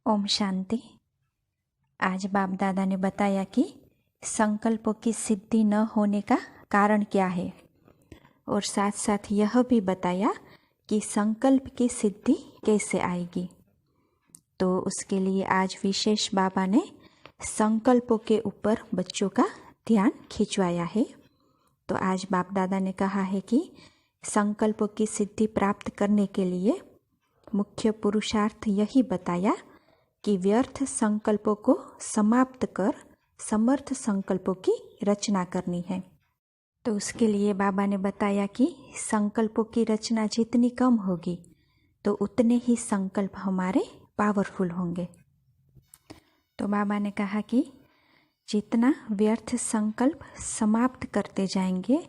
ओम शांति। आज बाप दादा ने बताया कि संकल्पों की सिद्धि न होने का कारण क्या है, और साथ साथ यह भी बताया कि संकल्प की सिद्धि कैसे आएगी। तो उसके लिए आज विशेष बाबा ने संकल्पों के ऊपर बच्चों का ध्यान खिंचवाया है। तो आज बाप दादा ने कहा है कि संकल्पों की सिद्धि प्राप्त करने के लिए मुख्य पुरुषार्थ यही बताया कि व्यर्थ संकल्पों को समाप्त कर समर्थ संकल्पों की रचना करनी है। तो उसके लिए बाबा ने बताया कि संकल्पों की रचना जितनी कम होगी तो उतने ही संकल्प हमारे पावरफुल होंगे। तो बाबा ने कहा कि जितना व्यर्थ संकल्प समाप्त करते जाएंगे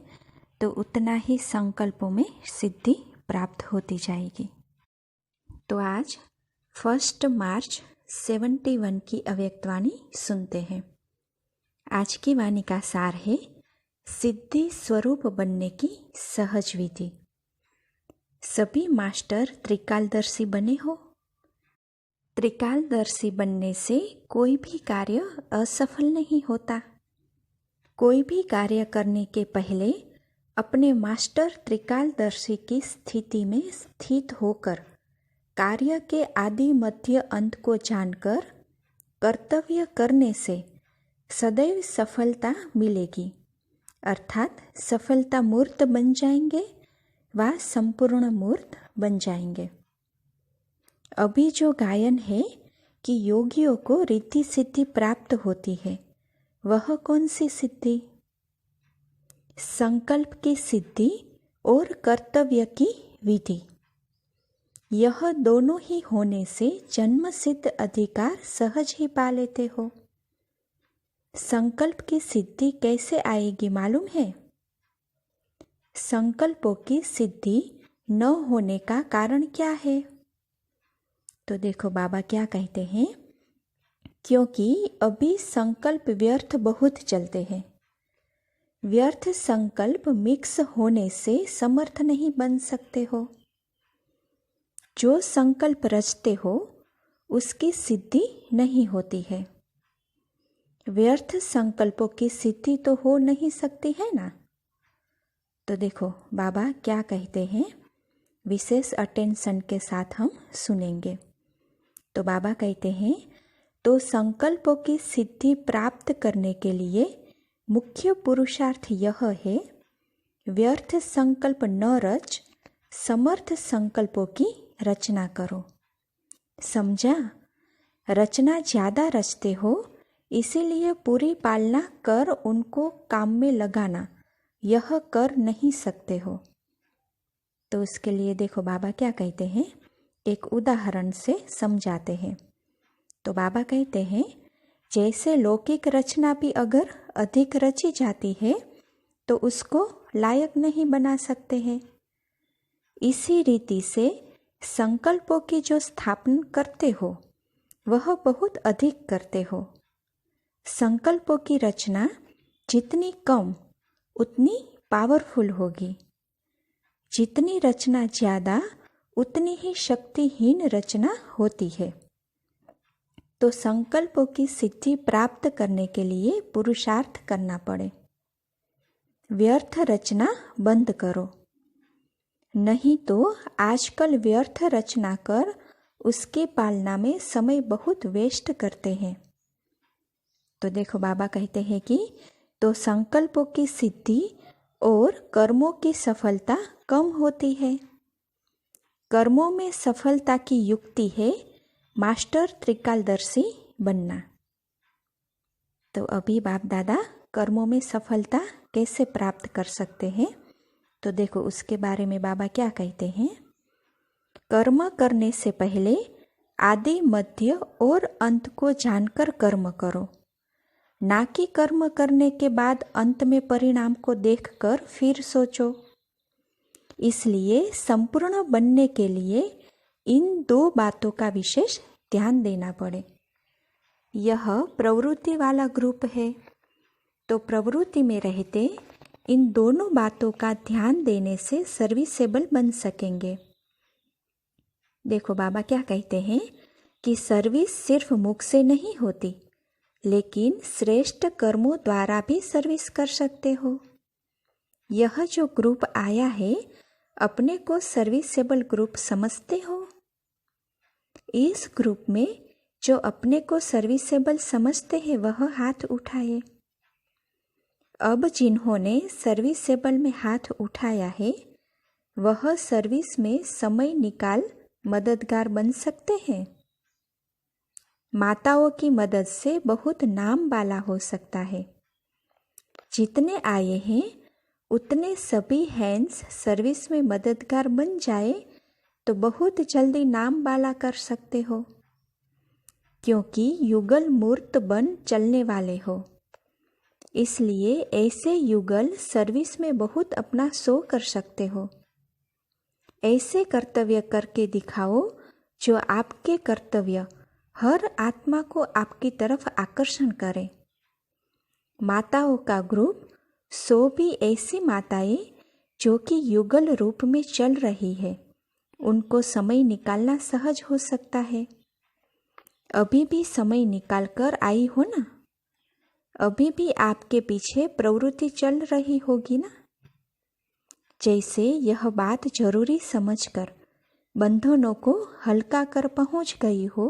तो उतना ही संकल्पों में सिद्धि प्राप्त होती जाएगी। तो आज 1 मार्च 71 की अव्यक्तवाणी सुनते हैं। आज की वाणी का सार है सिद्धि स्वरूप बनने की सहज विधि। सभी मास्टर त्रिकालदर्शी बने हो। त्रिकालदर्शी बनने से कोई भी कार्य असफल नहीं होता। कोई भी कार्य करने के पहले अपने मास्टर त्रिकालदर्शी की स्थिति में स्थित होकर कार्य के आदि मध्य अंत को जानकर कर्तव्य करने से सदैव सफलता मिलेगी, अर्थात सफलता मूर्त बन जाएंगे व संपूर्ण मूर्त बन जाएंगे। अभी जो गायन है कि योगियों को रिद्धि सिद्धि प्राप्त होती है, वह कौन सी सिद्धि? संकल्प की सिद्धि और कर्तव्य की विधि। यह दोनों ही होने से जन्म सिद्ध अधिकार सहज ही पा लेते हो। संकल्प की सिद्धि कैसे आएगी मालूम है? संकल्पों की सिद्धि न होने का कारण क्या है? तो देखो बाबा क्या कहते हैं, क्योंकि अभी संकल्प व्यर्थ बहुत चलते हैं। व्यर्थ संकल्प मिक्स होने से समर्थ नहीं बन सकते हो। जो संकल्प रचते हो उसकी सिद्धि नहीं होती है। व्यर्थ संकल्पों की सिद्धि तो हो नहीं सकती है ना। तो देखो बाबा क्या कहते हैं, विशेष अटेंशन के साथ हम सुनेंगे। तो बाबा कहते हैं, तो संकल्पों की सिद्धि प्राप्त करने के लिए मुख्य पुरुषार्थ यह है, व्यर्थ संकल्प न रच समर्थ संकल्पों की रचना करो। समझा? रचना ज़्यादा रचते हो, इसीलिए पूरी पालना कर उनको काम में लगाना यह कर नहीं सकते हो। तो उसके लिए देखो बाबा क्या कहते हैं, एक उदाहरण से समझाते हैं। तो बाबा कहते हैं, जैसे लौकिक रचना भी अगर अधिक रची जाती है तो उसको लायक नहीं बना सकते हैं। इसी रीति से संकल्पों की जो स्थापना करते हो वह बहुत अधिक करते हो। संकल्पों की रचना जितनी कम उतनी पावरफुल होगी। जितनी रचना ज़्यादा उतनी ही शक्तिहीन रचना होती है। तो संकल्पों की सिद्धि प्राप्त करने के लिए पुरुषार्थ करना पड़े। व्यर्थ रचना बंद करो, नहीं तो आजकल व्यर्थ रचना कर उसके पालना में समय बहुत वेस्ट करते हैं। तो देखो बाबा कहते हैं कि तो संकल्पों की सिद्धि और कर्मों की सफलता कम होती है। कर्मों में सफलता की युक्ति है मास्टर त्रिकालदर्शी बनना। तो अभी बाप दादा कर्मों में सफलता कैसे प्राप्त कर सकते हैं, तो देखो उसके बारे में बाबा क्या कहते हैं। कर्म करने से पहले आदि मध्य और अंत को जानकर कर्म करो, ना कि कर्म करने के बाद अंत में परिणाम को देखकर फिर सोचो। इसलिए संपूर्ण बनने के लिए इन दो बातों का विशेष ध्यान देना पड़े। यह प्रवृत्ति वाला ग्रुप है, तो प्रवृत्ति में रहते इन दोनों बातों का ध्यान देने से सर्विसेबल बन सकेंगे। देखो बाबा क्या कहते हैं, कि सर्विस सिर्फ मुख से नहीं होती, लेकिन श्रेष्ठ कर्मों द्वारा भी सर्विस कर सकते हो। यह जो ग्रुप आया है, अपने को सर्विसेबल ग्रुप समझते हो? इस ग्रुप में जो अपने को सर्विसेबल समझते हैं वह हाथ उठाए। अब जिन्होंने सर्विसेबल में हाथ उठाया है, वह सर्विस में समय निकाल मददगार बन सकते हैं। माताओं की मदद से बहुत नाम वाला हो सकता है। जितने आए हैं उतने सभी हैंड्स सर्विस में मददगार बन जाए तो बहुत जल्दी नाम वाला कर सकते हो, क्योंकि युगल मूर्त बन चलने वाले हो। इसलिए ऐसे युगल सर्विस में बहुत अपना शो कर सकते हो। ऐसे कर्तव्य करके दिखाओ जो आपके कर्तव्य हर आत्मा को आपकी तरफ आकर्षण करे। माताओं का ग्रुप 100 भी ऐसी माताएं जो कि युगल रूप में चल रही है, उनको समय निकालना सहज हो सकता है। अभी भी समय निकाल कर आई हो ना? अभी भी आपके पीछे प्रवृत्ति चल रही होगी ना? जैसे यह बात जरूरी समझकर बंधनों को हल्का कर पहुंच गई हो,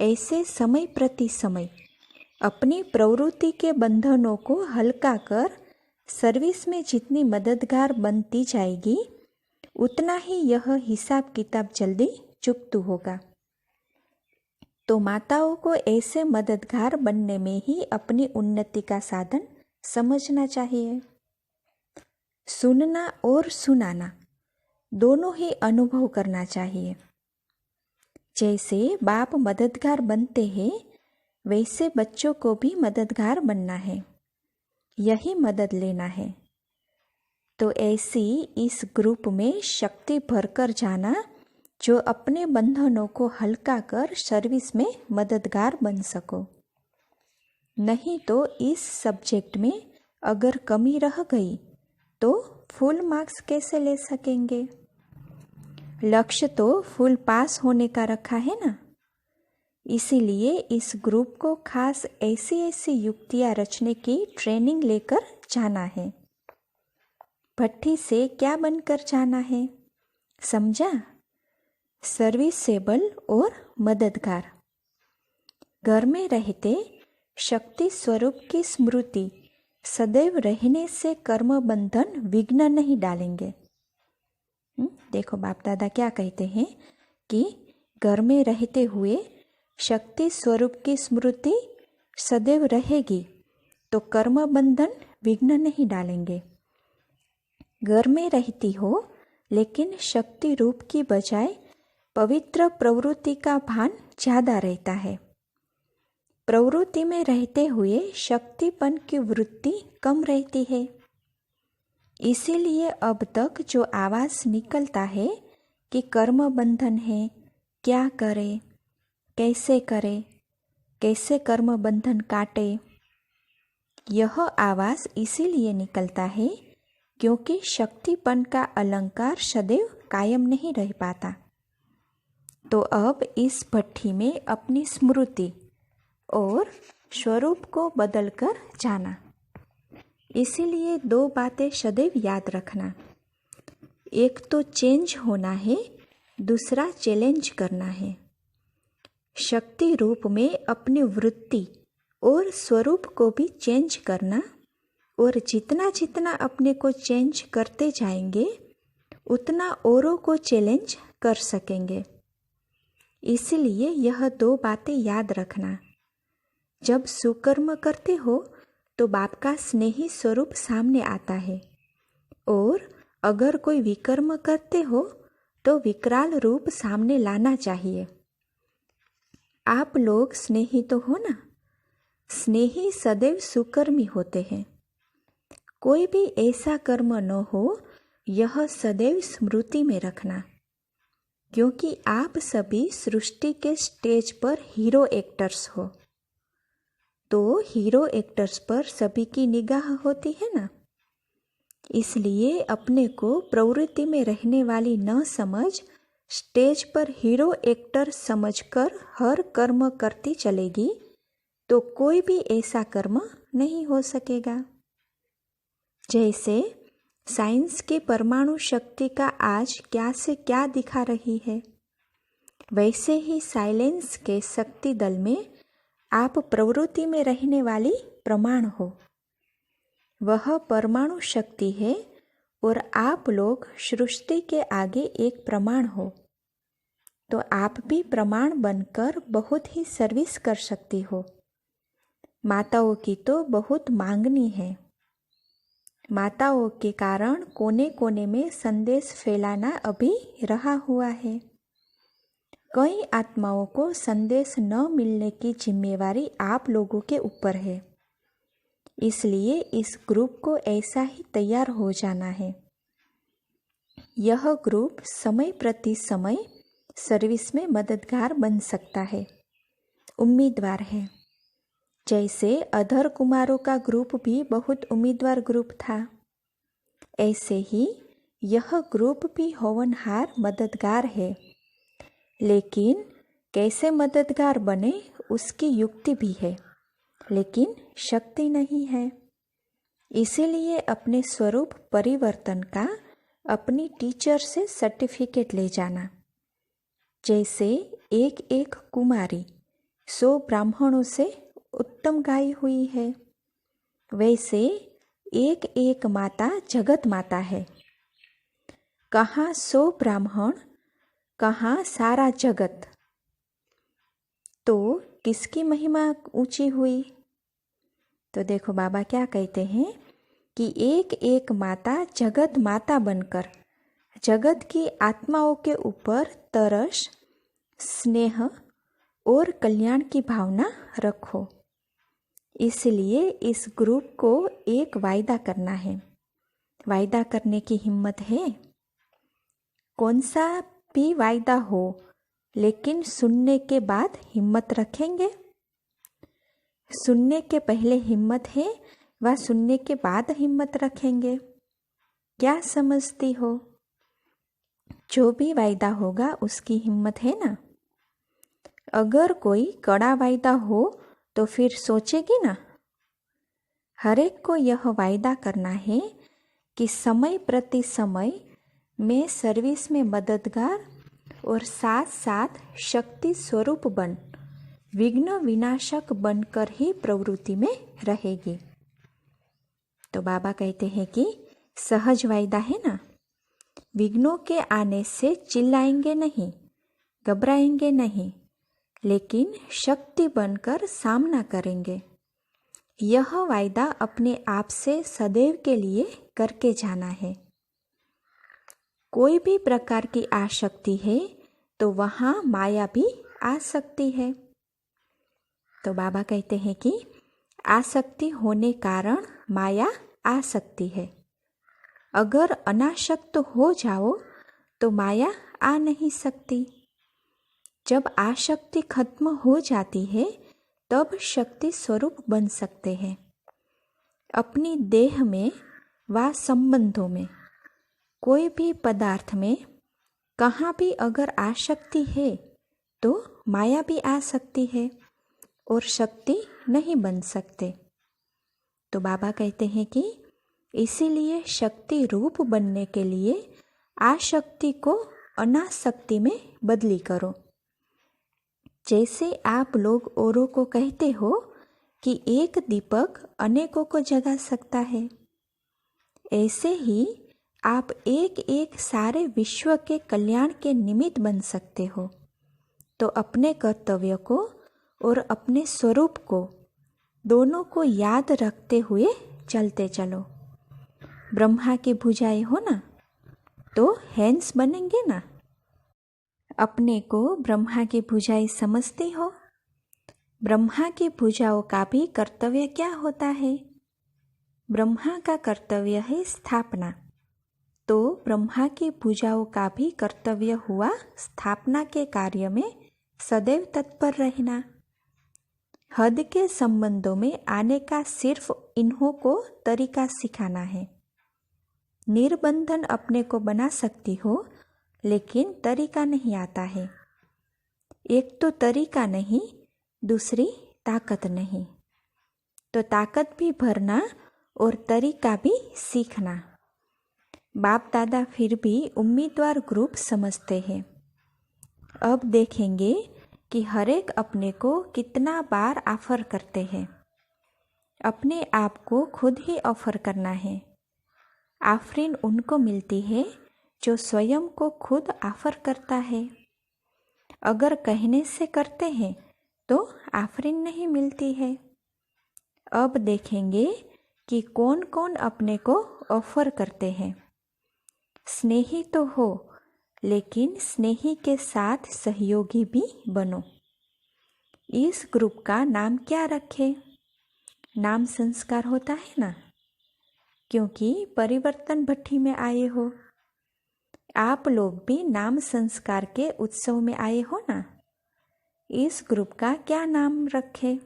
ऐसे समय प्रति समय अपनी प्रवृत्ति के बंधनों को हल्का कर सर्विस में जितनी मददगार बनती जाएगी, उतना ही यह हिसाब किताब जल्दी चुकता होगा। तो माताओं को ऐसे मददगार बनने में ही अपनी उन्नति का साधन समझना चाहिए। सुनना और सुनाना दोनों ही अनुभव करना चाहिए। जैसे बाप मददगार बनते हैं, वैसे बच्चों को भी मददगार बनना है, यही मदद लेना है। तो ऐसी इस ग्रुप में शक्ति भरकर जाना जो अपने बंधनों को हल्का कर सर्विस में मददगार बन सको। नहीं तो इस सब्जेक्ट में अगर कमी रह गई तो फुल मार्क्स कैसे ले सकेंगे? लक्ष्य तो फुल पास होने का रखा है ना। इसीलिए इस ग्रुप को खास ऐसी ऐसी युक्तियां रचने की ट्रेनिंग लेकर जाना है। भट्ठी से क्या बनकर जाना है, समझा? सर्विसेबल और मददगार। घर में रहते शक्ति स्वरूप की स्मृति सदैव रहने से कर्म बंधन विघ्न नहीं डालेंगे। देखो बाप दादा क्या कहते हैं कि घर में रहते हुए शक्ति स्वरूप की स्मृति सदैव रहेगी तो कर्म बंधन विघ्न नहीं डालेंगे। घर में रहती हो लेकिन शक्ति रूप की बजाय पवित्र प्रवृत्ति का भान ज्यादा रहता है। प्रवृत्ति में रहते हुए शक्तिपन की वृत्ति कम रहती है। इसीलिए अब तक जो आवाज निकलता है कि कर्म बंधन है, क्या करे, कैसे कर्म बंधन काटे, यह आवाज इसीलिए निकलता है क्योंकि शक्तिपन का अलंकार सदैव कायम नहीं रह पाता। तो अब इस भट्ठी में अपनी स्मृति और स्वरूप को बदलकर जाना। इसीलिए 2 बातें सदैव याद रखना। एक तो चेंज होना है, दूसरा चैलेंज करना है। शक्ति रूप में अपनी वृत्ति और स्वरूप को भी चेंज करना, और जितना जितना अपने को चेंज करते जाएंगे उतना औरों को चैलेंज कर सकेंगे। इसलिए यह 2 बातें याद रखना। जब सुकर्म करते हो तो बाप का स्नेही स्वरूप सामने आता है, और अगर कोई विकर्म करते हो तो विकराल रूप सामने लाना चाहिए। आप लोग स्नेही तो हो ना? स्नेही सदैव सुकर्मी होते हैं। कोई भी ऐसा कर्म न हो, यह सदैव स्मृति में रखना, क्योंकि आप सभी सृष्टि के स्टेज पर हीरो एक्टर्स हो। तो हीरो एक्टर्स पर सभी की निगाह होती है ना। इसलिए अपने को प्रवृत्ति में रहने वाली न समझ स्टेज पर हीरो एक्टर समझकर हर कर्म करती चलेगी तो कोई भी ऐसा कर्म नहीं हो सकेगा। जैसे साइंस की परमाणु शक्ति का आज क्या से क्या दिखा रही है, वैसे ही साइलेंस के शक्ति दल में आप प्रवृत्ति में रहने वाली प्रमाण हो। वह परमाणु शक्ति है और आप लोग सृष्टि के आगे एक प्रमाण हो, तो आप भी प्रमाण बनकर बहुत ही सर्विस कर सकती हो। माताओं की तो बहुत मांगनी है। माताओं के कारण कोने कोने में संदेश फैलाना अभी रहा हुआ है। कई आत्माओं को संदेश न मिलने की जिम्मेवारी आप लोगों के ऊपर है। इसलिए इस ग्रुप को ऐसा ही तैयार हो जाना है। यह ग्रुप समय प्रति समय सर्विस में मददगार बन सकता है, उम्मीदवार है। जैसे अधर कुमारों का ग्रुप भी बहुत उम्मीदवार ग्रुप था, ऐसे ही यह ग्रुप भी होनहार मददगार है। लेकिन कैसे मददगार बने उसकी युक्ति भी है, लेकिन शक्ति नहीं है। इसीलिए अपने स्वरूप परिवर्तन का अपनी टीचर से सर्टिफिकेट ले जाना। जैसे एक एक कुमारी 100 ब्राह्मणों से उत्तम गाई हुई है, वैसे एक एक माता जगत माता है। कहाँ 100 ब्राह्मण, कहाँ सारा जगत, तो किसकी महिमा ऊंची हुई? तो देखो बाबा क्या कहते हैं कि एक एक माता जगत माता बनकर जगत की आत्माओं के ऊपर तरस, स्नेह और कल्याण की भावना रखो। इसलिए इस ग्रुप को एक वायदा करना है। वायदा करने की हिम्मत है? कौन सा भी वायदा हो, लेकिन सुनने के बाद हिम्मत रखेंगे? सुनने के पहले हिम्मत है व सुनने के बाद हिम्मत रखेंगे? क्या समझती हो? जो भी वायदा होगा उसकी हिम्मत है ना। अगर कोई कड़ा वायदा हो तो फिर सोचेगी ना। हर एक को यह वायदा करना है कि समय प्रति समय मैं सर्विस में मददगार और साथ साथ शक्ति स्वरूप बन विघ्न विनाशक बनकर ही प्रवृत्ति में रहेगी। तो बाबा कहते हैं कि सहज वायदा है ना। विघ्नों के आने से चिल्लाएंगे नहीं, घबराएंगे नहीं, लेकिन शक्ति बनकर सामना करेंगे। यह वायदा अपने आप से सदैव के लिए करके जाना है। कोई भी प्रकार की आसक्ति है तो वहाँ माया भी आ सकती है। तो बाबा कहते हैं कि आसक्ति होने कारण माया आ सकती है। अगर अनासक्त हो जाओ तो माया आ नहीं सकती। जब आसक्ति खत्म हो जाती है तब शक्ति स्वरूप बन सकते हैं। अपनी देह में व संबंधों में, कोई भी पदार्थ में कहाँ भी अगर आसक्ति है तो माया भी आ सकती है और शक्ति नहीं बन सकते। तो बाबा कहते हैं कि इसीलिए शक्ति रूप बनने के लिए आसक्ति को अनासक्ति में बदली करो। जैसे आप लोग औरों को कहते हो कि एक दीपक अनेकों को जगा सकता है, ऐसे ही आप एक एक सारे विश्व के कल्याण के निमित्त बन सकते हो। तो अपने कर्तव्य को और अपने स्वरूप को दोनों को याद रखते हुए चलते चलो। ब्रह्मा की भुजाएं हो ना, तो हैंड्स बनेंगे ना। अपने को ब्रह्मा की भुजाएं समझती हो? ब्रह्मा की भुजाओं का भी कर्तव्य क्या होता है? ब्रह्मा का कर्तव्य है स्थापना, तो ब्रह्मा की भुजाओं का भी कर्तव्य हुआ स्थापना के कार्य में सदैव तत्पर रहना। हद के संबंधों में आने का सिर्फ इन्हों को तरीका सिखाना है। निर्बंधन अपने को बना सकती हो, लेकिन तरीका नहीं आता है। एक तो तरीका नहीं, दूसरी ताकत नहीं। तो ताकत भी भरना और तरीका भी सीखना। बाप दादा फिर भी उम्मीदवार ग्रुप समझते हैं। अब देखेंगे कि हर एक अपने को कितना बार ऑफर करते हैं। अपने आप को खुद ही ऑफर करना है। आफरीन उनको मिलती है जो स्वयं को खुद ऑफर करता है। अगर कहने से करते हैं तो आफरीन नहीं मिलती है। अब देखेंगे कि कौन कौन अपने को ऑफर करते हैं। स्नेही तो हो, लेकिन स्नेही के साथ सहयोगी भी बनो। इस ग्रुप का नाम क्या रखें? नाम संस्कार होता है ना, क्योंकि परिवर्तन भट्टी में आए हो। आप लोग भी नाम संस्कार के उत्सव में आए हो ना। इस ग्रुप का क्या नाम रखें?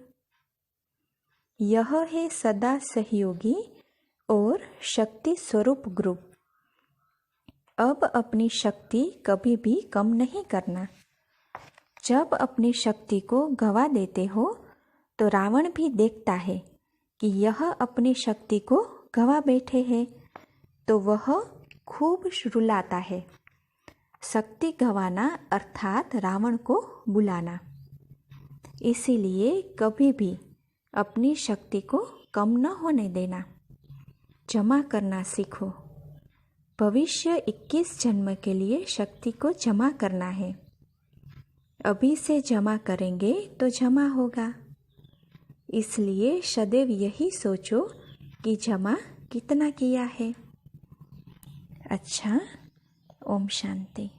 यह है सदा सहयोगी और शक्ति स्वरूप ग्रुप। अब अपनी शक्ति कभी भी कम नहीं करना। जब अपनी शक्ति को गवा देते हो तो रावण भी देखता है कि यह अपनी शक्ति को गवा बैठे हैं, तो वह खूब रुलाता है। शक्ति गवाना अर्थात रावण को बुलाना। इसीलिए कभी भी अपनी शक्ति को कम न होने देना। जमा करना सीखो। भविष्य 21 जन्म के लिए शक्ति को जमा करना है। अभी से जमा करेंगे तो जमा होगा। इसलिए सदैव यही सोचो कि जमा कितना किया है। अच्छा, ओम शांति।